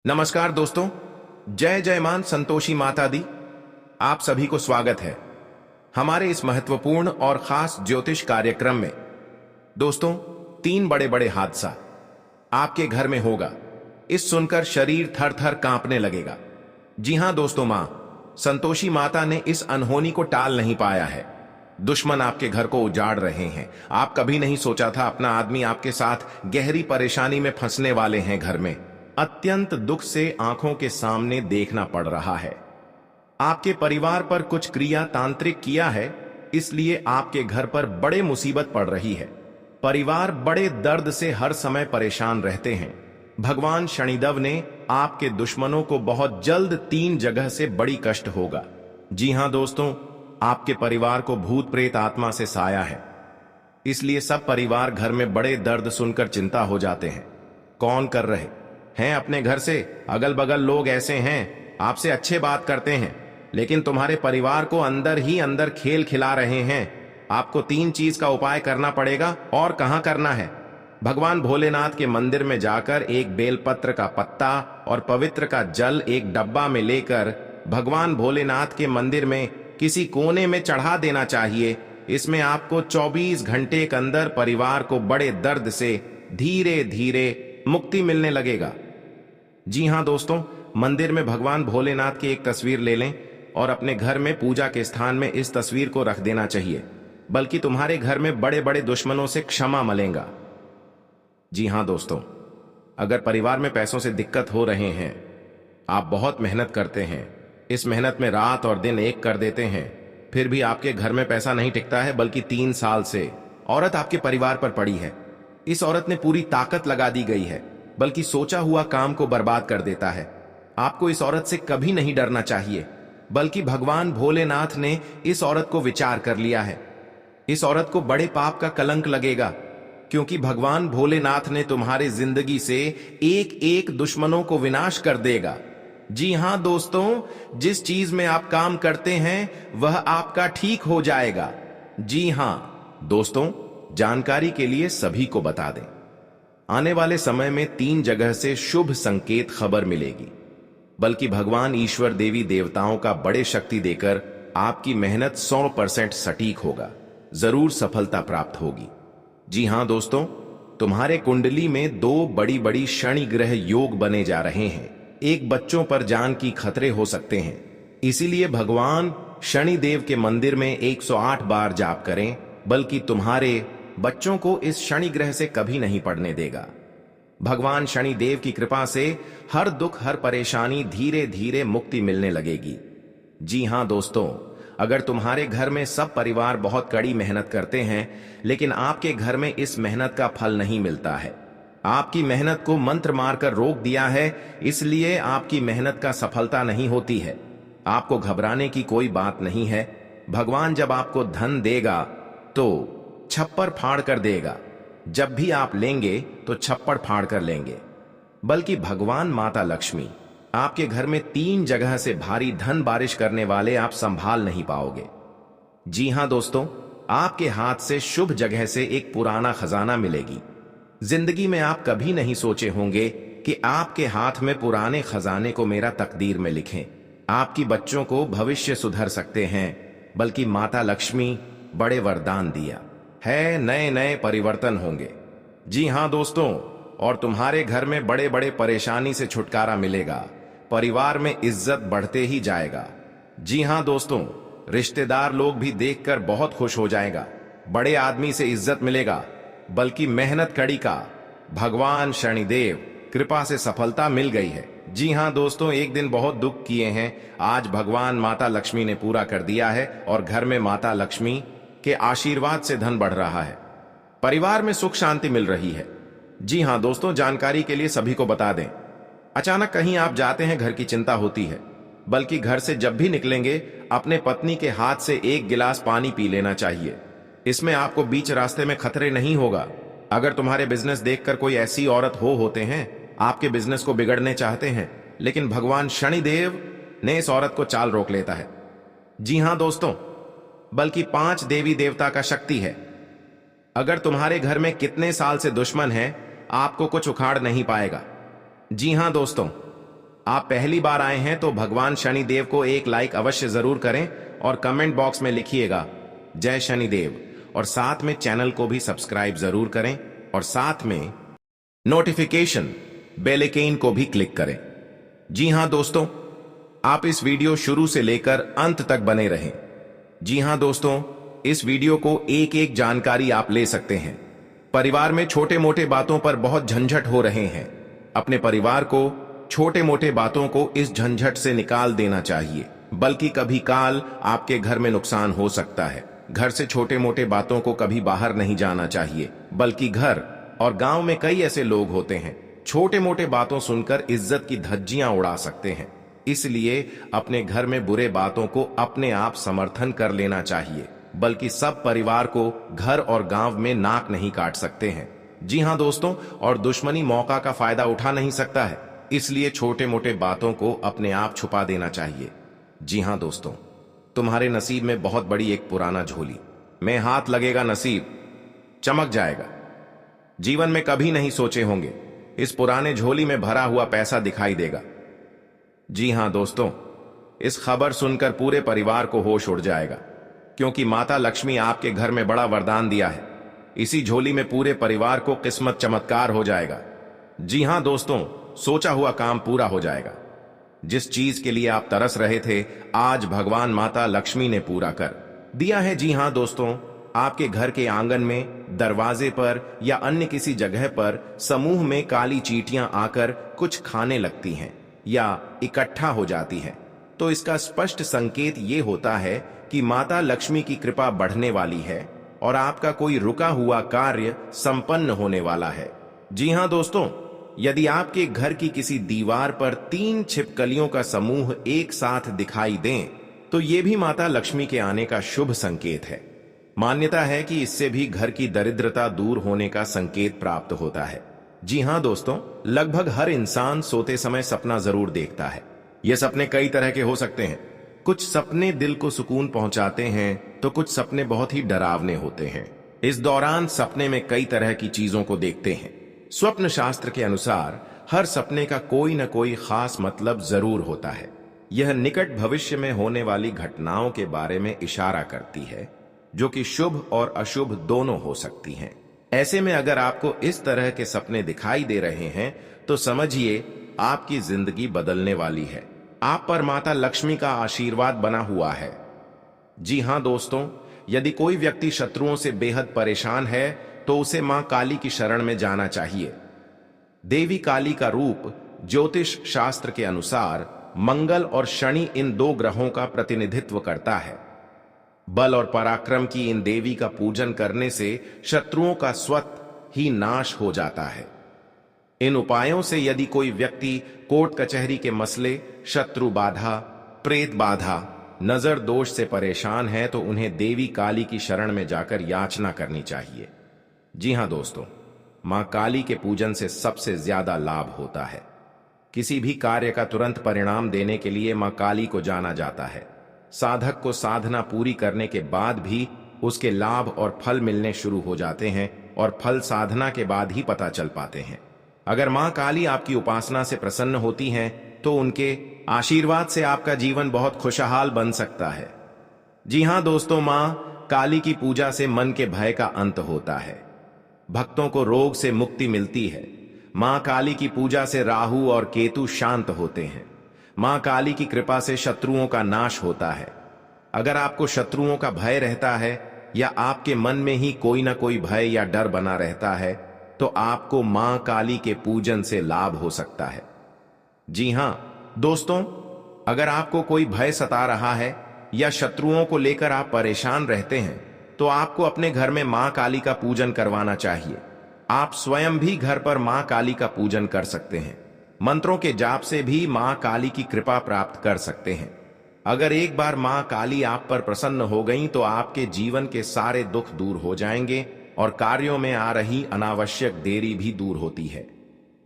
नमस्कार दोस्तों। जय जय मान संतोषी माता दी। आप सभी को स्वागत है हमारे इस महत्वपूर्ण और खास ज्योतिष कार्यक्रम में। दोस्तों, 3 बड़े बड़े हादसा आपके घर में होगा। इस सुनकर शरीर थर थर कांपने लगेगा। जी हां दोस्तों, मां संतोषी माता ने इस अनहोनी को टाल नहीं पाया है। दुश्मन आपके घर को उजाड़ रहे हैं। आप कभी नहीं सोचा था अपना आदमी आपके साथ गहरी परेशानी में फंसने वाले हैं। घर में अत्यंत दुख से आंखों के सामने देखना पड़ रहा है। आपके परिवार पर कुछ क्रिया तांत्रिक किया है, इसलिए आपके घर पर बड़े मुसीबत पड़ रही है। परिवार बड़े दर्द से हर समय परेशान रहते हैं। भगवान शनिदेव ने आपके दुश्मनों को बहुत जल्द 3 जगह से बड़ी कष्ट होगा। जी हां दोस्तों, आपके परिवार को भूत प्रेत आत्मा से साया है, इसलिए सब परिवार घर में बड़े दर्द सुनकर चिंता हो जाते हैं। कौन कर रहे हैं अपने घर से? अगल बगल लोग ऐसे हैं, आपसे अच्छे बात करते हैं, लेकिन तुम्हारे परिवार को अंदर ही अंदर खेल खिला रहे हैं। आपको 3 चीज का उपाय करना पड़ेगा। और कहां करना है? भगवान भोलेनाथ के मंदिर में जाकर एक बेलपत्र का पत्ता और पवित्र का जल एक डब्बा में लेकर भगवान भोलेनाथ के मंदिर में किसी कोने में चढ़ा देना चाहिए। इसमें आपको 24 घंटे के अंदर परिवार को बड़े दर्द से धीरे धीरे मुक्ति मिलने लगेगा। जी हां दोस्तों, मंदिर में भगवान भोलेनाथ की एक तस्वीर ले लें और अपने घर में पूजा के स्थान में इस तस्वीर को रख देना चाहिए, बल्कि तुम्हारे घर में बड़े बड़े दुश्मनों से क्षमा मिलेगा। जी हां दोस्तों, अगर परिवार में पैसों से दिक्कत हो रहे हैं, आप बहुत मेहनत करते हैं, इस मेहनत में रात और दिन एक कर देते हैं, फिर भी आपके घर में पैसा नहीं टिकता है, बल्कि 3 साल से औरत आपके परिवार पर पड़ी है। इस औरत ने पूरी ताकत लगा दी गई है, बल्कि सोचा हुआ काम को बर्बाद कर देता है। आपको इस औरत से कभी नहीं डरना चाहिए, बल्कि भगवान भोलेनाथ ने इस औरत को विचार कर लिया है। इस औरत को बड़े पाप का कलंक लगेगा, क्योंकि भगवान भोलेनाथ ने तुम्हारे जिंदगी से एक एक दुश्मनों को विनाश कर देगा। जी हां दोस्तों, जिस चीज में आप काम करते हैं वह आपका ठीक हो जाएगा। जी हां दोस्तों, जानकारी के लिए सभी को बता दें, आने वाले समय में 3 जगह से शुभ संकेत खबर मिलेगी, बल्कि भगवान ईश्वर देवी देवताओं का बड़े शक्ति देकर आपकी मेहनत 100% सटीक होगा। जरूर सफलता प्राप्त होगी। जी हां दोस्तों, तुम्हारे कुंडली में 2 बड़ी बड़ी शनि ग्रह योग बने जा रहे हैं। एक, बच्चों पर जान की खतरे हो सकते हैं, इसीलिए भगवान शनिदेव के मंदिर में 108 बार जाप करें, बल्कि तुम्हारे बच्चों को इस शनि ग्रह से कभी नहीं पड़ने देगा। भगवान शनिदेव की कृपा से हर दुख हर परेशानी धीरे धीरे मुक्ति मिलने लगेगी। जी हां दोस्तों, अगर तुम्हारे घर में सब परिवार बहुत कड़ी मेहनत करते हैं, लेकिन आपके घर में इस मेहनत का फल नहीं मिलता है, आपकी मेहनत को मंत्र मारकर रोक दिया है, इसलिए आपकी मेहनत का सफलता नहीं होती है, आपको घबराने की कोई बात नहीं है। भगवान जब आपको धन देगा तो छप्पर फाड़ कर देगा। जब भी आप लेंगे तो छप्पर फाड़ कर लेंगे। बल्कि भगवान माता लक्ष्मी आपके घर में 3 जगह से भारी धन बारिश करने वाले आप संभाल नहीं पाओगे। जी हां दोस्तों, आपके हाथ से शुभ जगह से एक पुराना खजाना मिलेगी। जिंदगी में आप कभी नहीं सोचे होंगे कि आपके हाथ में पुराने खजाने को मेरा तकदीर में लिखें। आपकी बच्चों को भविष्य सुधर सकते हैं, बल्कि माता लक्ष्मी बड़े वरदान दिया है, नए नए परिवर्तन होंगे। जी हां दोस्तों, और तुम्हारे घर में बड़े बड़े परेशानी से छुटकारा मिलेगा। परिवार में इज्जत बढ़ते ही जाएगा। जी हां दोस्तों, रिश्तेदार लोग भी देखकर बहुत खुश हो जाएगा। बड़े आदमी से इज्जत मिलेगा, बल्कि मेहनत कड़ी का भगवान शनिदेव कृपा से सफलता मिल गई है। जी हां दोस्तों, एक दिन बहुत दुख किए हैं, आज भगवान माता लक्ष्मी ने पूरा कर दिया है और घर में माता लक्ष्मी के आशीर्वाद से धन बढ़ रहा है। परिवार में सुख शांति मिल रही है। जी हां दोस्तों, जानकारी के लिए सभी को बता दें, अचानक कहीं आप जाते हैं, घर की चिंता होती है, बल्कि घर से जब भी निकलेंगे अपने पत्नी के हाथ से 1 गिलास पानी पी लेना चाहिए। इसमें आपको बीच रास्ते में खतरे नहीं होगा। अगर तुम्हारे बिजनेस देखकर कोई ऐसी औरत होते हैं, आपके बिजनेस को बिगड़ने चाहते हैं, लेकिन भगवान शनिदेव ने इस औरत को चाल रोक लेता है। जी हां दोस्तों, बल्कि 5 देवी देवता का शक्ति है। अगर तुम्हारे घर में कितने साल से दुश्मन है, आपको कुछ उखाड़ नहीं पाएगा। जी हां दोस्तों, आप पहली बार आए हैं तो भगवान शनिदेव को एक लाइक अवश्य जरूर करें और कमेंट बॉक्स में लिखिएगा जय शनिदेव, और साथ में चैनल को भी सब्सक्राइब जरूर करें और साथ में नोटिफिकेशन बेल आइकन को भी क्लिक करें। जी हां दोस्तों, आप इस वीडियो शुरू से लेकर अंत तक बने रहें। जी हां दोस्तों, इस वीडियो को एक एक जानकारी आप ले सकते हैं। परिवार में छोटे मोटे बातों पर बहुत झंझट हो रहे हैं। अपने परिवार को छोटे मोटे बातों को इस झंझट से निकाल देना चाहिए, बल्कि कभी काल आपके घर में नुकसान हो सकता है। घर से छोटे मोटे बातों को कभी बाहर नहीं जाना चाहिए, बल्कि घर और गांव में कई ऐसे लोग होते हैं छोटे मोटे बातों सुनकर इज्जत की धज्जियां उड़ा सकते हैं। इसलिए अपने घर में बुरे बातों को अपने आप समर्थन कर लेना चाहिए, बल्कि सब परिवार को घर और गांव में नाक नहीं काट सकते हैं। जी हां दोस्तों, और दुश्मनी मौका का फायदा उठा नहीं सकता है, इसलिए छोटे मोटे बातों को अपने आप छुपा देना चाहिए। जी हां दोस्तों, तुम्हारे नसीब में बहुत बड़ी एक पुराना झोली में हाथ लगेगा, नसीब चमक जाएगा। जीवन में कभी नहीं सोचे होंगे इस पुराने झोली में भरा हुआ पैसा दिखाई देगा। जी हां दोस्तों, इस खबर सुनकर पूरे परिवार को होश उड़ जाएगा, क्योंकि माता लक्ष्मी आपके घर में बड़ा वरदान दिया है। इसी झोली में पूरे परिवार को किस्मत चमत्कार हो जाएगा। जी हां दोस्तों, सोचा हुआ काम पूरा हो जाएगा। जिस चीज के लिए आप तरस रहे थे, आज भगवान माता लक्ष्मी ने पूरा कर दिया है। जी हां दोस्तों, आपके घर के आंगन में, दरवाजे पर या अन्य किसी जगह पर समूह में काली चींटियां आकर कुछ खाने लगती हैं या इकट्ठा हो जाती हैं, तो इसका स्पष्ट संकेत ये होता है कि माता लक्ष्मी की कृपा बढ़ने वाली है और आपका कोई रुका हुआ कार्य संपन्न होने वाला है। जी हां दोस्तों, यदि आपके घर की किसी दीवार पर 3 छिपकलियों का समूह एक साथ दिखाई दें, तो ये भी माता लक्ष्मी के आने का शुभ संकेत है। मान्यता है कि इससे भी घर की दरिद्रता दूर होने का संकेत प्राप्त होता है। जी हां दोस्तों, लगभग हर इंसान सोते समय सपना जरूर देखता है। ये सपने कई तरह के हो सकते हैं। कुछ सपने दिल को सुकून पहुंचाते हैं, तो कुछ सपने बहुत ही डरावने होते हैं। इस दौरान सपने में कई तरह की चीजों को देखते हैं। स्वप्न शास्त्र के अनुसार हर सपने का कोई न कोई खास मतलब जरूर होता है। यह निकट भविष्य में होने वाली घटनाओं के बारे में इशारा करती है, जो कि शुभ और अशुभ दोनों हो सकती हैं। ऐसे में अगर आपको इस तरह के सपने दिखाई दे रहे हैं, तो समझिए आपकी जिंदगी बदलने वाली है। आप पर माता लक्ष्मी का आशीर्वाद बना हुआ है। जी हां दोस्तों, यदि कोई व्यक्ति शत्रुओं से बेहद परेशान है, तो उसे मां काली की शरण में जाना चाहिए। देवी काली का रूप ज्योतिष शास्त्र के अनुसार मंगल और शनि इन 2 ग्रहों का प्रतिनिधित्व करता है। बल और पराक्रम की इन देवी का पूजन करने से शत्रुओं का स्वतः ही नाश हो जाता है। इन उपायों से यदि कोई व्यक्ति कोर्ट कचहरी के मसले, शत्रु बाधा, प्रेत बाधा, नजर दोष से परेशान है, तो उन्हें देवी काली की शरण में जाकर याचना करनी चाहिए। जी हां दोस्तों, मां काली के पूजन से सबसे ज्यादा लाभ होता है। किसी भी कार्य का तुरंत परिणाम देने के लिए मां काली को जाना जाता है। साधक को साधना पूरी करने के बाद भी उसके लाभ और फल मिलने शुरू हो जाते हैं, और फल साधना के बाद ही पता चल पाते हैं। अगर मां काली आपकी उपासना से प्रसन्न होती हैं, तो उनके आशीर्वाद से आपका जीवन बहुत खुशहाल बन सकता है। जी हां दोस्तों, मां काली की पूजा से मन के भय का अंत होता है। भक्तों को रोग से मुक्ति मिलती है। मां काली की पूजा से राहु और केतु शांत होते हैं। मां काली की कृपा से शत्रुओं का नाश होता है। अगर आपको शत्रुओं का भय रहता है या आपके मन में ही कोई ना कोई भय या डर बना रहता है, तो आपको मां काली के पूजन से लाभ हो सकता है। जी हां दोस्तों, अगर आपको कोई भय सता रहा है या शत्रुओं को लेकर आप परेशान रहते हैं, तो आपको अपने घर में मां काली का पूजन करवाना चाहिए। आप स्वयं भी घर पर मां काली का पूजन कर सकते हैं। मंत्रों के जाप से भी मां काली की कृपा प्राप्त कर सकते हैं। अगर एक बार मां काली आप पर प्रसन्न हो गईं, तो आपके जीवन के सारे दुख दूर हो जाएंगे और कार्यों में आ रही अनावश्यक देरी भी दूर होती है।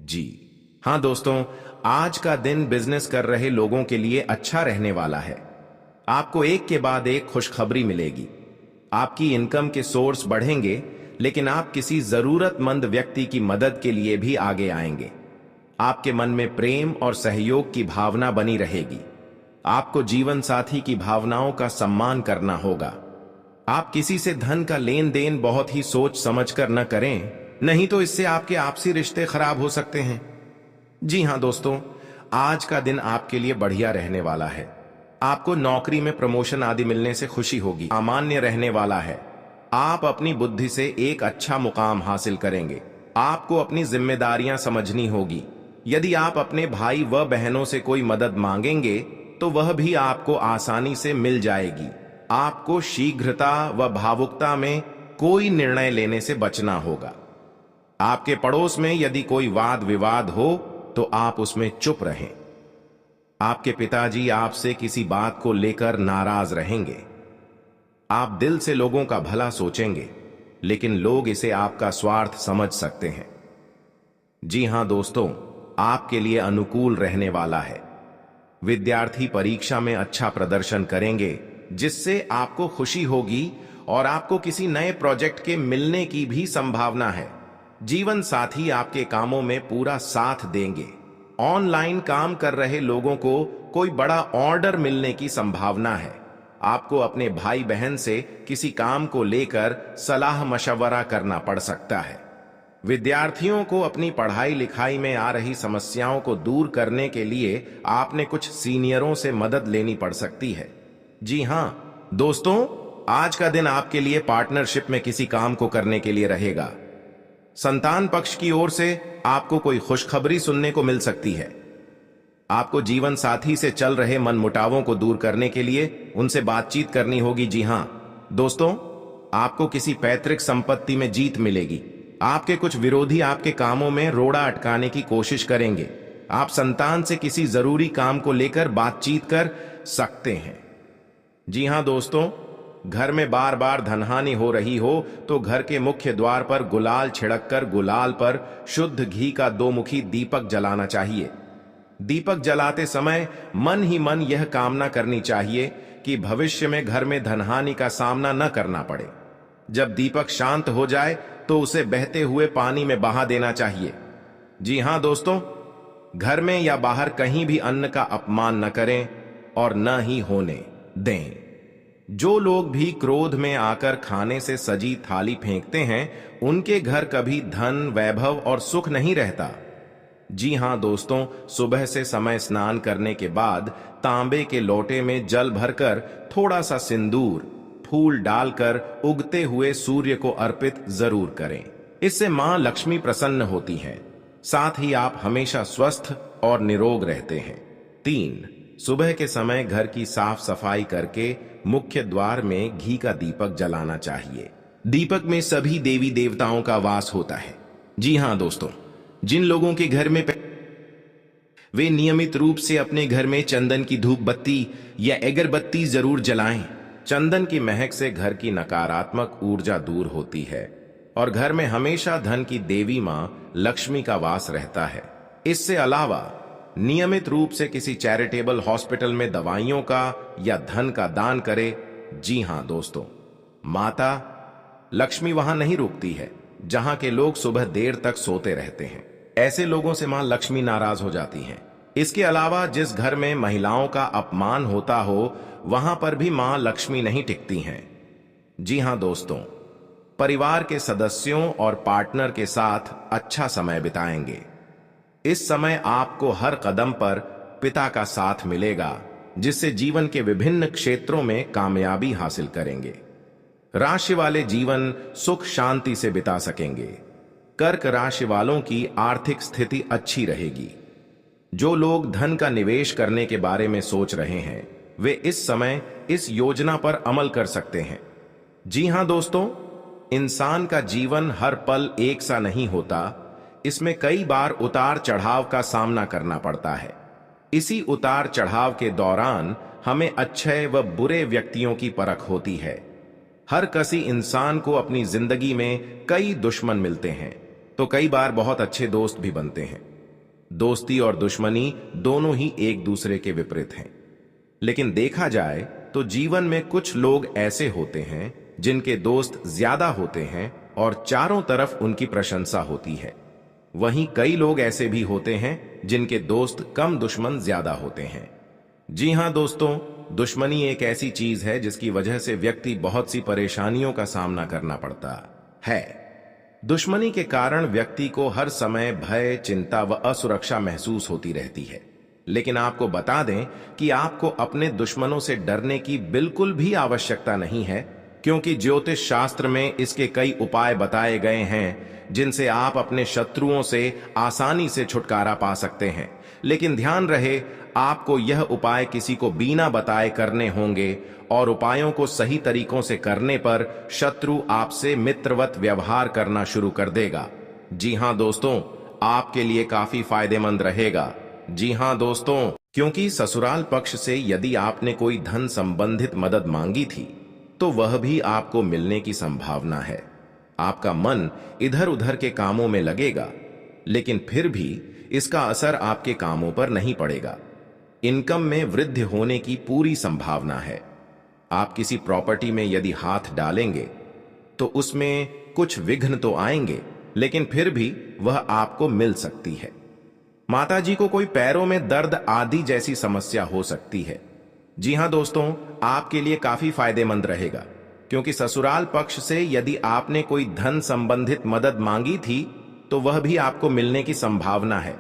जी हां दोस्तों, आज का दिन बिजनेस कर रहे लोगों के लिए अच्छा रहने वाला है। आपको एक के बाद एक खुशखबरी मिलेगी। आपकी इनकम के सोर्स बढ़ेंगे, लेकिन आप किसी जरूरतमंद व्यक्ति की मदद के लिए भी आगे आएंगे। आपके मन में प्रेम और सहयोग की भावना बनी रहेगी। आपको जीवन साथी की भावनाओं का सम्मान करना होगा। आप किसी से धन का लेन देन बहुत ही सोच समझकर न करें, नहीं तो इससे आपके आपसी रिश्ते खराब हो सकते हैं। जी हां दोस्तों, आज का दिन आपके लिए बढ़िया रहने वाला है। आपको नौकरी में प्रमोशन आदि मिलने से खुशी होगी। सामान्य रहने वाला है। आप अपनी बुद्धि से एक अच्छा मुकाम हासिल करेंगे। आपको अपनी जिम्मेदारियां समझनी होगी। यदि आप अपने भाई व बहनों से कोई मदद मांगेंगे तो वह भी आपको आसानी से मिल जाएगी। आपको शीघ्रता व भावुकता में कोई निर्णय लेने से बचना होगा। आपके पड़ोस में यदि कोई वाद विवाद हो तो आप उसमें चुप रहें। आपके पिताजी आपसे किसी बात को लेकर नाराज रहेंगे। आप दिल से लोगों का भला सोचेंगे, लेकिन लोग इसे आपका स्वार्थ समझ सकते हैं। जी हां दोस्तों, आपके लिए अनुकूल रहने वाला है। विद्यार्थी परीक्षा में अच्छा प्रदर्शन करेंगे, जिससे आपको खुशी होगी और आपको किसी नए प्रोजेक्ट के मिलने की भी संभावना है। जीवन साथी आपके कामों में पूरा साथ देंगे। ऑनलाइन काम कर रहे लोगों को कोई बड़ा ऑर्डर मिलने की संभावना है। आपको अपने भाई बहन से किसी काम को लेकर सलाह मशवरा करना पड़ सकता है। विद्यार्थियों को अपनी पढ़ाई लिखाई में आ रही समस्याओं को दूर करने के लिए आपने कुछ सीनियरों से मदद लेनी पड़ सकती है। जी हां दोस्तों, आज का दिन आपके लिए पार्टनरशिप में किसी काम को करने के लिए रहेगा। संतान पक्ष की ओर से आपको कोई खुशखबरी सुनने को मिल सकती है। आपको जीवन साथी से चल रहे मनमुटावों को दूर करने के लिए उनसे बातचीत करनी होगी। जी हां दोस्तों, आपको किसी पैतृक संपत्ति में जीत मिलेगी। आपके कुछ विरोधी आपके कामों में रोड़ा अटकाने की कोशिश करेंगे। आप संतान से किसी जरूरी काम को लेकर बातचीत कर सकते हैं। जी हां दोस्तों, घर में बार बार धनहानि हो रही हो तो घर के मुख्य द्वार पर गुलाल छिड़ककर गुलाल पर शुद्ध घी का 2 मुखी दीपक जलाना चाहिए। दीपक जलाते समय मन ही मन यह कामना करनी चाहिए कि भविष्य में घर में धनहानि का सामना न करना पड़े। जब दीपक शांत हो जाए तो उसे बहते हुए पानी में बहा देना चाहिए। जी हां दोस्तों, घर में या बाहर कहीं भी अन्न का अपमान न करें और न ही होने दें। जो लोग भी क्रोध में आकर खाने से सजी थाली फेंकते हैं, उनके घर कभी धन, वैभव और सुख नहीं रहता। जी हां दोस्तों, सुबह से समय स्नान करने के बाद तांबे के लोटे में जल भरकर थोड़ा सा सिंदूर, फूल डालकर उगते हुए सूर्य को अर्पित जरूर करें। इससे मां लक्ष्मी प्रसन्न होती हैं। साथ ही आप हमेशा स्वस्थ और निरोग रहते हैं। 3, सुबह के समय घर की साफ सफाई करके मुख्य द्वार में घी का दीपक जलाना चाहिए। दीपक में सभी देवी देवताओं का वास होता है। जी हां दोस्तों, जिन लोगों के घर में वे नियमित रूप से अपने घर में चंदन की धूप बत्ती या अगरबत्ती जरूर जलाएं। चंदन की महक से घर की नकारात्मक ऊर्जा दूर होती है और घर में हमेशा धन की देवी मां लक्ष्मी का वास रहता है। इससे अलावा नियमित रूप से किसी चैरिटेबल हॉस्पिटल में दवाइयों का या धन का दान करें। जी हां दोस्तों, माता लक्ष्मी वहां नहीं रुकती है जहां के लोग सुबह देर तक सोते रहते हैं। ऐसे लोगों से मां लक्ष्मी नाराज हो जाती हैं। इसके अलावा जिस घर में महिलाओं का अपमान होता हो, वहां पर भी मां लक्ष्मी नहीं टिकती हैं। जी हां दोस्तों, परिवार के सदस्यों और पार्टनर के साथ अच्छा समय बिताएंगे। इस समय आपको हर कदम पर पिता का साथ मिलेगा, जिससे जीवन के विभिन्न क्षेत्रों में कामयाबी हासिल करेंगे। राशि वाले जीवन सुख शांति से बिता सकेंगे। कर्क राशि वालों की आर्थिक स्थिति अच्छी रहेगी। जो लोग धन का निवेश करने के बारे में सोच रहे हैं, वे इस समय इस योजना पर अमल कर सकते हैं। जी हां दोस्तों, इंसान का जीवन हर पल एक सा नहीं होता। इसमें कई बार उतार चढ़ाव का सामना करना पड़ता है। इसी उतार चढ़ाव के दौरान हमें अच्छे व बुरे व्यक्तियों की परख होती है। हर किसी इंसान को अपनी जिंदगी में कई दुश्मन मिलते हैं, तो कई बार बहुत अच्छे दोस्त भी बनते हैं। दोस्ती और दुश्मनी दोनों ही एक दूसरे के विपरीत हैं। लेकिन देखा जाए तो जीवन में कुछ लोग ऐसे होते हैं जिनके दोस्त ज्यादा होते हैं और चारों तरफ उनकी प्रशंसा होती है। वहीं कई लोग ऐसे भी होते हैं जिनके दोस्त कम दुश्मन ज्यादा होते हैं। जी हां दोस्तों, दुश्मनी एक ऐसी चीज है जिसकी वजह से व्यक्ति बहुत सी परेशानियों का सामना करना पड़ता है। दुश्मनी के कारण व्यक्ति को हर समय भय, चिंता व असुरक्षा महसूस होती रहती है। लेकिन आपको बता दें कि आपको अपने दुश्मनों से डरने की बिल्कुल भी आवश्यकता नहीं है, क्योंकि ज्योतिष शास्त्र में इसके कई उपाय बताए गए हैं जिनसे आप अपने शत्रुओं से आसानी से छुटकारा पा सकते हैं। लेकिन ध्यान रहे, आपको यह उपाय किसी को बिना बताए करने होंगे और उपायों को सही तरीकों से करने पर शत्रु आपसे मित्रवत व्यवहार करना शुरू कर देगा। जी हां दोस्तों, आपके लिए काफी फायदेमंद रहेगा। जी हां दोस्तों, क्योंकि ससुराल पक्ष से यदि आपने कोई धन संबंधित मदद मांगी थी तो वह भी आपको मिलने की संभावना है। आपका मन इधर उधर के कामों में लगेगा, लेकिन फिर भी इसका असर आपके कामों पर नहीं पड़ेगा। इनकम में वृद्धि होने की पूरी संभावना है। आप किसी प्रॉपर्टी में यदि हाथ डालेंगे तो उसमें कुछ विघ्न तो आएंगे, लेकिन फिर भी वह आपको मिल सकती है। माताजी को कोई पैरों में दर्द आदि जैसी समस्या हो सकती है। जी हां दोस्तों, आपके लिए काफी फायदेमंद रहेगा, क्योंकि ससुराल पक्ष से यदि आपने कोई धन संबंधित मदद मांगी थी तो वह भी आपको मिलने की संभावना है।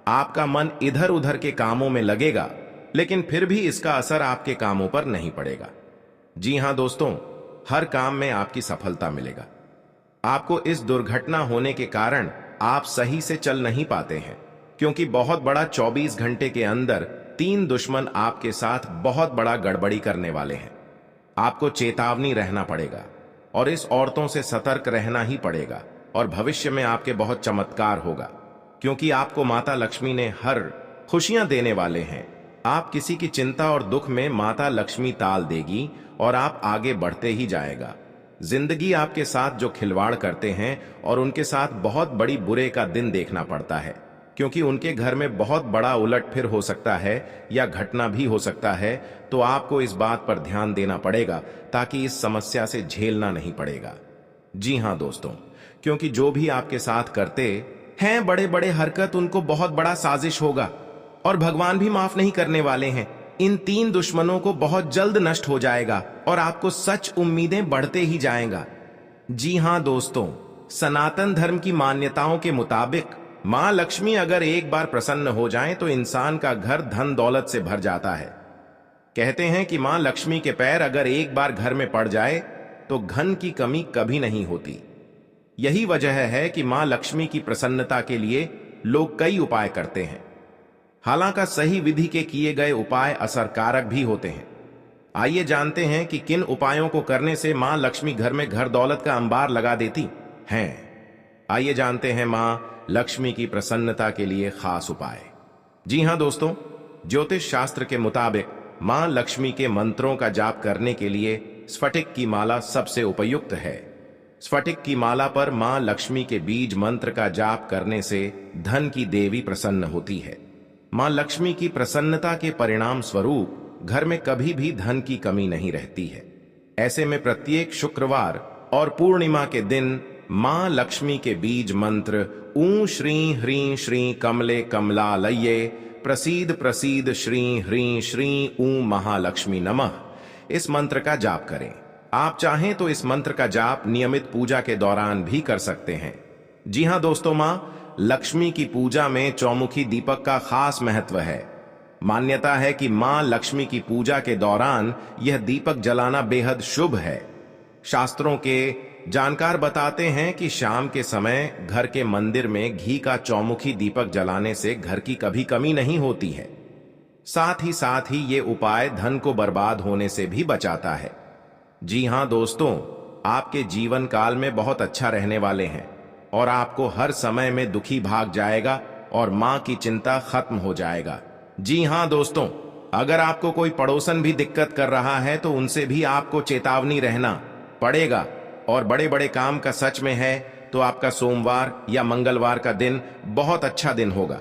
आपका मन इधर उधर के कामों में लगेगा, लेकिन फिर भी इसका असर आपके कामों पर नहीं पड़ेगा। जी हां दोस्तों, हर काम में आपकी सफलता मिलेगा। आपको इस दुर्घटना होने के कारण आप सही से चल नहीं पाते हैं, क्योंकि बहुत बड़ा 24 घंटे के अंदर 3 दुश्मन आपके साथ बहुत बड़ा गड़बड़ी करने वाले हैं। आपको चेतावनी रहना पड़ेगा और इस औरतों से सतर्क रहना ही पड़ेगा, और भविष्य में आपके बहुत चमत्कार होगा, क्योंकि आपको माता लक्ष्मी ने हर खुशियां देने वाले हैं। आप किसी की चिंता और दुख में माता लक्ष्मी ताल देगी और आप आगे बढ़ते ही जाएगा। जिंदगी आपके साथ जो खिलवाड़ करते हैं और उनके साथ बहुत बड़ी बुरे का दिन देखना पड़ता है, क्योंकि उनके घर में बहुत बड़ा उलटफेर हो सकता है या घटना भी हो सकता है। तो आपको इस बात पर ध्यान देना पड़ेगा ताकि इस समस्या से झेलना नहीं पड़ेगा। जी हां दोस्तों, क्योंकि जो भी आपके साथ करते हैं बड़े बड़े हरकत, उनको बहुत बड़ा साजिश होगा और भगवान भी माफ नहीं करने वाले हैं। इन 3 दुश्मनों को बहुत जल्द नष्ट हो जाएगा और आपको सच उम्मीदें बढ़ते ही जाएगा। जी हां दोस्तों, सनातन धर्म की मान्यताओं के मुताबिक मां लक्ष्मी अगर एक बार प्रसन्न हो जाएं तो इंसान का घर धन दौलत से भर जाता है। कहते हैं कि मां लक्ष्मी के पैर अगर एक बार घर में पड़ जाए तो धन की कमी कभी नहीं होती। यही वजह है कि मां लक्ष्मी की प्रसन्नता के लिए लोग कई उपाय करते हैं। हालांकि सही विधि के किए गए उपाय असरकारक भी होते हैं। आइए जानते हैं कि किन उपायों को करने से मां लक्ष्मी घर में घर दौलत का अंबार लगा देती हैं। आइए जानते हैं मां लक्ष्मी की प्रसन्नता के लिए खास उपाय। जी हां दोस्तों, ज्योतिष शास्त्र के मुताबिक मां लक्ष्मी के मंत्रों का जाप करने के लिए स्फटिक की माला सबसे उपयुक्त है। स्फटिक की माला पर मां लक्ष्मी के बीज मंत्र का जाप करने से धन की देवी प्रसन्न होती है। मां लक्ष्मी की प्रसन्नता के परिणाम स्वरूप घर में कभी भी धन की कमी नहीं रहती है। ऐसे में प्रत्येक शुक्रवार और पूर्णिमा के दिन मां लक्ष्मी के बीज मंत्र ऊं श्री ह्रीं श्री कमले कमलालये प्रसीद प्रसीद श्री ह्रीं श्री ऊं महालक्ष्मी नमः, इस मंत्र का जाप करें। आप चाहें तो इस मंत्र का जाप नियमित पूजा के दौरान भी कर सकते हैं। जी हां दोस्तों, मां लक्ष्मी की पूजा में चौमुखी दीपक का खास महत्व है। मान्यता है कि मां लक्ष्मी की पूजा के दौरान यह दीपक जलाना बेहद शुभ है। शास्त्रों के जानकार बताते हैं कि शाम के समय घर के मंदिर में घी का चौमुखी दीपक जलाने से घर की कभी कमी नहीं होती है। साथ ही ये उपाय धन को बर्बाद होने से भी बचाता है। जी हां दोस्तों, आपके जीवन काल में बहुत अच्छा रहने वाले हैं और आपको हर समय में दुखी भाग जाएगा और मां की चिंता खत्म हो जाएगा। जी हां दोस्तों, अगर आपको कोई पड़ोसन भी दिक्कत कर रहा है तो उनसे भी आपको चेतावनी रहना पड़ेगा। और बड़े बड़े काम का सच में है तो आपका सोमवार या मंगलवार का दिन बहुत अच्छा दिन होगा।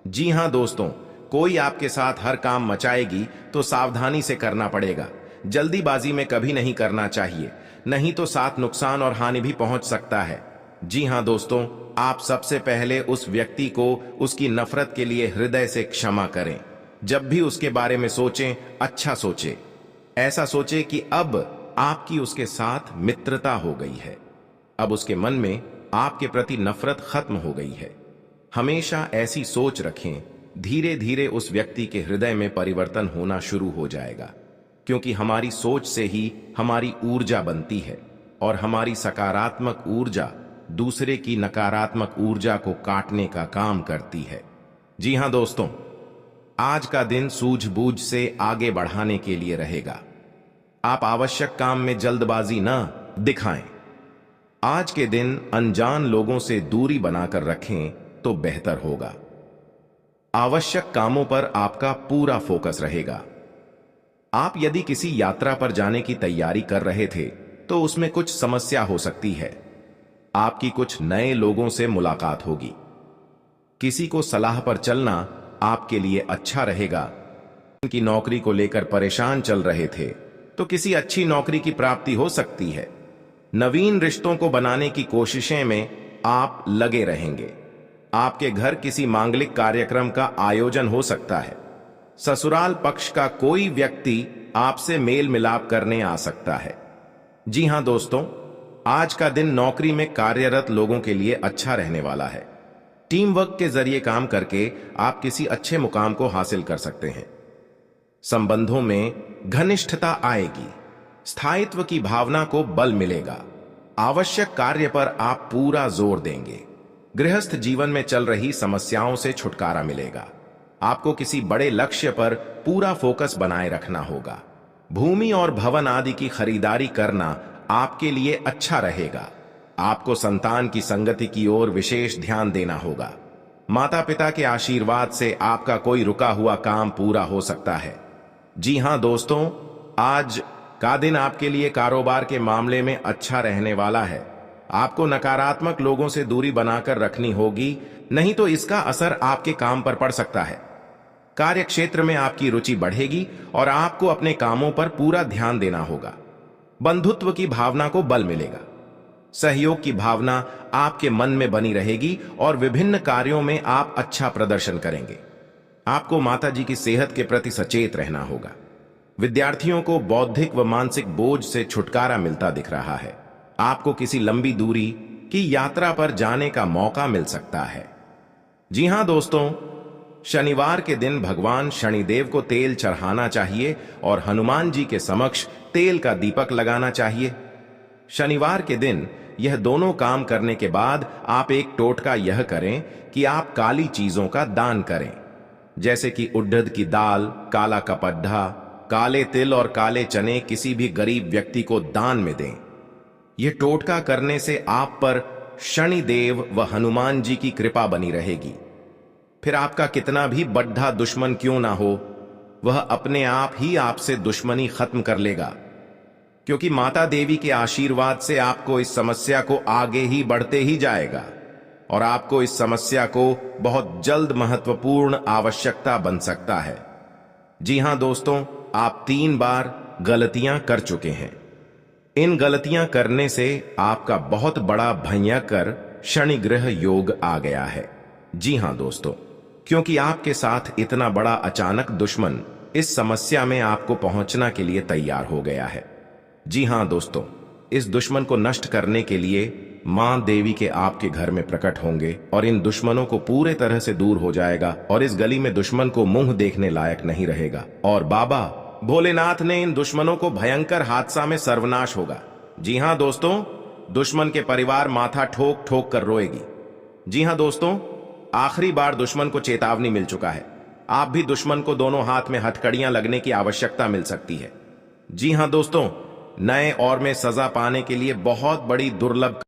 जी हां दोस्तों, कोई आपके साथ हर काम मचाएगी तो सावधानी से करना पड़ेगा। जल्दीबाजी में कभी नहीं करना चाहिए, नहीं तो साथ नुकसान और हानि भी पहुंच सकता है। जी हां दोस्तों, आप सबसे पहले उस व्यक्ति को उसकी नफरत के लिए हृदय से क्षमा करें। जब भी उसके बारे में सोचें, अच्छा सोचें। ऐसा सोचें कि अब आपकी उसके साथ मित्रता हो गई है। अब उसके मन में आपके प्रति नफरत खत्म हो गई है। हमेशा ऐसी सोच रखें। धीरे धीरे उस व्यक्ति के हृदय में परिवर्तन होना शुरू हो जाएगा, क्योंकि हमारी सोच से ही हमारी ऊर्जा बनती है और हमारी सकारात्मक ऊर्जा दूसरे की नकारात्मक ऊर्जा को काटने का काम करती है। जी हां दोस्तों, आज का दिन सूझबूझ से आगे बढ़ाने के लिए रहेगा। आप आवश्यक काम में जल्दबाजी ना दिखाएं। आज के दिन अनजान लोगों से दूरी बनाकर रखें तो बेहतर होगा। आवश्यक कामों पर आपका पूरा फोकस रहेगा। आप यदि किसी यात्रा पर जाने की तैयारी कर रहे थे तो उसमें कुछ समस्या हो सकती है। आपकी कुछ नए लोगों से मुलाकात होगी। किसी को सलाह पर चलना आपके लिए अच्छा रहेगा। उनकी नौकरी को लेकर परेशान चल रहे थे तो किसी अच्छी नौकरी की प्राप्ति हो सकती है। नवीन रिश्तों को बनाने की कोशिशें में आप लगे रहेंगे। आपके घर किसी मांगलिक कार्यक्रम का आयोजन हो सकता है। ससुराल पक्ष का कोई व्यक्ति आपसे मेल मिलाप करने आ सकता है। जी हां दोस्तों, आज का दिन नौकरी में कार्यरत लोगों के लिए अच्छा रहने वाला है। टीम वर्क के जरिए काम करके आप किसी अच्छे मुकाम को हासिल कर सकते हैं। संबंधों में घनिष्ठता आएगी। स्थायित्व की भावना को बल मिलेगा। आवश्यक कार्य पर आप पूरा जोर देंगे। गृहस्थ जीवन में चल रही समस्याओं से छुटकारा मिलेगा। आपको किसी बड़े लक्ष्य पर पूरा फोकस बनाए रखना होगा। भूमि और भवन आदि की खरीदारी करना आपके लिए अच्छा रहेगा। आपको संतान की संगति की ओर विशेष ध्यान देना होगा। माता पिता के आशीर्वाद से आपका कोई रुका हुआ काम पूरा हो सकता है। जी हां दोस्तों, आज का दिन आपके लिए कारोबार के मामले में अच्छा रहने वाला है। आपको नकारात्मक लोगों से दूरी बनाकर रखनी होगी, नहीं तो इसका असर आपके काम पर पड़ सकता है। कार्य क्षेत्र में आपकी रुचि बढ़ेगी और आपको अपने कामों पर पूरा ध्यान देना होगा। बंधुत्व की भावना को बल मिलेगा। सहयोग की भावना आपके मन में बनी रहेगी और विभिन्न कार्यों में आप अच्छा प्रदर्शन करेंगे। आपको माताजी की सेहत के प्रति सचेत रहना होगा। विद्यार्थियों को बौद्धिक व मानसिक बोझ से छुटकारा मिलता दिख रहा है। आपको किसी लंबी दूरी की यात्रा पर जाने का मौका मिल सकता है। जी हां दोस्तों, शनिवार के दिन भगवान शनिदेव को तेल चढ़ाना चाहिए और हनुमान जी के समक्ष तेल का दीपक लगाना चाहिए। शनिवार के दिन यह दोनों काम करने के बाद आप एक टोटका यह करें कि आप काली चीजों का दान करें, जैसे कि उड़द की दाल, काला कपड्ढा, काले तिल और काले चने किसी भी गरीब व्यक्ति को दान में दें। यह टोटका करने से आप पर शनिदेव व हनुमान जी की कृपा बनी रहेगी। फिर आपका कितना भी बड्ढा दुश्मन क्यों ना हो, वह अपने आप ही आपसे दुश्मनी खत्म कर लेगा, क्योंकि माता देवी के आशीर्वाद से आपको इस समस्या को आगे ही बढ़ते ही जाएगा और आपको इस समस्या को बहुत जल्द महत्वपूर्ण आवश्यकता बन सकता है। जी हां दोस्तों, आप 3 बार गलतियां कर चुके हैं। इन गलतियां करने से आपका बहुत बड़ा भयंकर शनि ग्रह योग आ गया है। जी हां दोस्तों, क्योंकि आपके साथ इतना बड़ा अचानक दुश्मन इस समस्या में आपको पहुंचना के लिए तैयार हो गया है। जी हां दोस्तों, इस दुश्मन को नष्ट करने के लिए मां देवी के आपके घर में प्रकट होंगे और इन दुश्मनों को पूरे तरह से दूर हो जाएगा और इस गली में दुश्मन को मुंह देखने लायक नहीं रहेगा और बाबा भोलेनाथ ने इन दुश्मनों को भयंकर हादसा में सर्वनाश होगा। जी हां दोस्तों, दुश्मन के परिवार माथा ठोक ठोक कर रोएगी। जी हां दोस्तों, आखिरी बार दुश्मन को चेतावनी मिल चुका है। आप भी दुश्मन को दोनों हाथ में हथकड़ियां लगने की आवश्यकता मिल सकती है। जी हां दोस्तों, नए और में सजा पाने के लिए बहुत बड़ी दुर्लभ